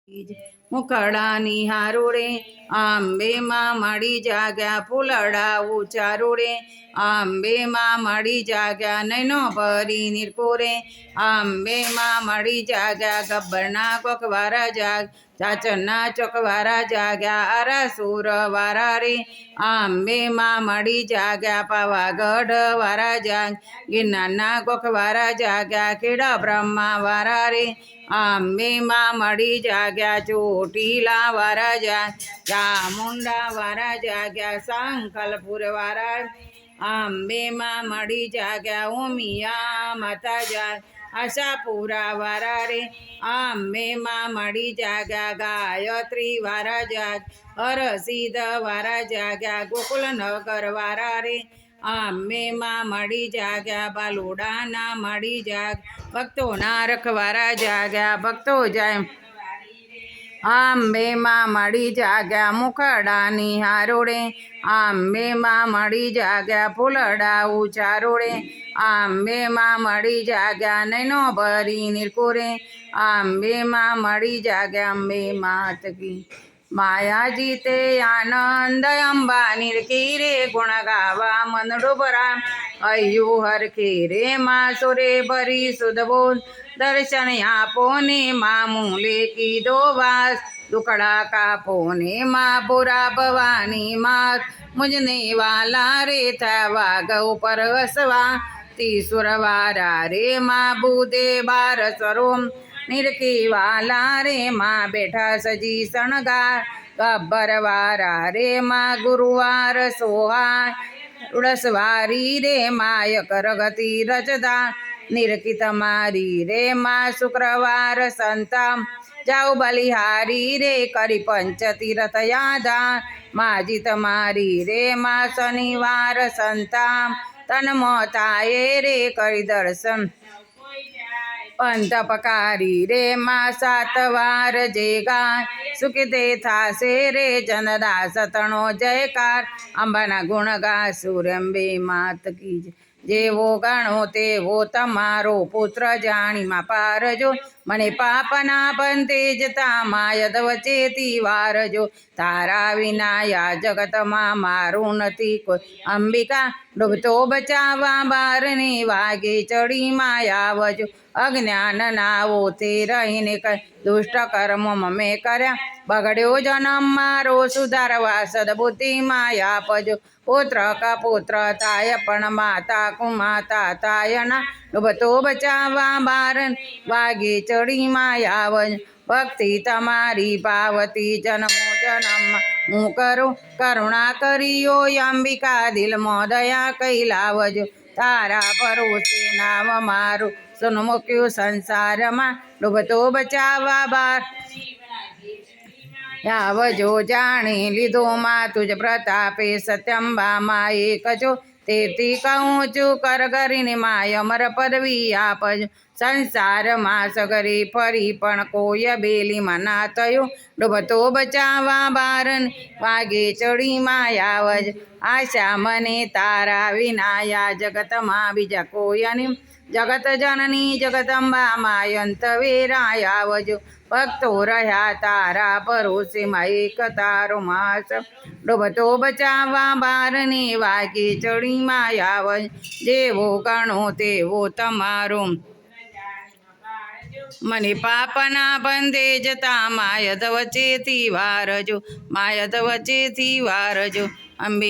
મુખડાની હારુડે આંબે માં મળી જાગ્યા ફૂલડા ઉચારુડે આંબે માં મળી જાગ્યા નૈનો ભરી નિરકુરે આંબે માં મળી જાગ્યા ગબ્બરના કોકવારા જાગ ચાચરના ચોકવારા જાગ્યા આરાસુર વારા રે આંબે માં મળી જાગ્યા પાવાગઢ વારા જાગ ગિરનારના કોકવારા જાગ્યા ખેડા બ્રહ્મા વારા રે આંબે માં મળી જાગ્યા ચોટીલા વારા જાગ ચામુંડા વારા જાગ્યા સંકલપુર વારા આંબે માં મળી જાગ્યા ઉમિયા માતા જાગ આશાપુરા વારા રે આંબે માં મળી જાગ્યા ગાયત્રી વારા જાગ હરસિદ્ધ વારા જાગ્યા ગોકુલનગર વારા રે આંબે માં મળી જાગ્યા બાલુડાના મળી જાગ ભક્તોના રખવારા જાગ્યા ભક્તો જાય આંબે માં મળી જાગ્યા મુખડાની હારોડે આંબે માં મળી જાગ્યા ફૂલડા ઉચારોડે આંબે માં મળી જાગ્યા નૈનો ભરી નિરકુરે આંબે માં મળી જાગ્યા અંબે માત કી માયાજી તે આનંદ અંબાની રે ગુણ ગાવા મનડો ભરા અયુ હરખે રે માં સોરે ભરી સુધ બોલ દર્શન આપો ને માં મૂલે કીધો વાસ દુકડા કાપો ને માં બોરા ભવાની માત મુજને વાલા રે થવા ગૌ પર વસવા તીસુર વારા રે માં બુદે બાર સરોમ નિરકી વાલા રે માં બેઠા સજી શણગાર ગબ્બર વારા રે માં ગુરુવાર સોહાય ઉડસવારી રે માય કરગતિ રચદા નિરકી તમારી રે માં શુક્રવાર સંતા જાઉ બલિહારી રે કરી પંચતીરથ યાદા માજી તમારી રે માં શનિવાર સંતા તન મોતાએ રે કરી દર્શન પંત પકારી રે માં 7 વાર જે ગાય સુખ તે થાશે રે જનદાસ તણો જયકાર અંબાના ગુણ ગાસુ અંબે માત કી જેવો ગણો તેવો તમારો પુત્ર જાણીમાં પારજો મને પાપના બંધે જતા માયદ વચેથી વારજો તારા વિનાયા જગતમાં મારું નથી કોઈ અંબિકા ડૂબતો બચાવવા બારને વાગે ચડી માયાવજો અજ્ઞાન નાવો તે રહીને કઈ દુષ્ટ કર્મો મેં કર્યા બગડ્યો જન્મ મારો સુધારવા સદબુદ્ધિ માયા આપજો પુત્ર કા પુત્ર તાય પણ માતા કુમાતા તાયના ડૂબતો બચાવવા બારન વાગે ચડી માયાવજ ભક્તિ તમારી પાવતી જન્મો જન્મ હું કરું કરુણા કરીયો અંબિકા દિલમાં દયા કઈ લાવજો તારા પરોસે નામ મારું સુન મૂક્યું સંસારમાં ડૂબતો બચાવવા બાર આવજો જાણી લીધો માં તુજ પ્રતાપે સત્યંબા માં એક જો તેથી કહું છું કર કરીને માય અમર પદવી આપજો સંસારમાં સગરી ફરી પણ કોઈ બેલીમાં ના થયું ડૂબતો બચાવવા બારન વાગે ચડી માયાવજ આશા મને તારા વિનાયા જગતમાં બીજા કોઈની જગત જનની જગદંબા માયંત વેરાય આવજો ભક્તો રહ્યા તારા પરોસે માં એક તારો માસ ડૂબતો બચાવવા બારને વાગે ચડી માયાવજ જેવો ગણો તેવો તમારો મને પાપના બંધે જતા માયદ વચેથી વારજો માયદ વચેથી વારજો અંબે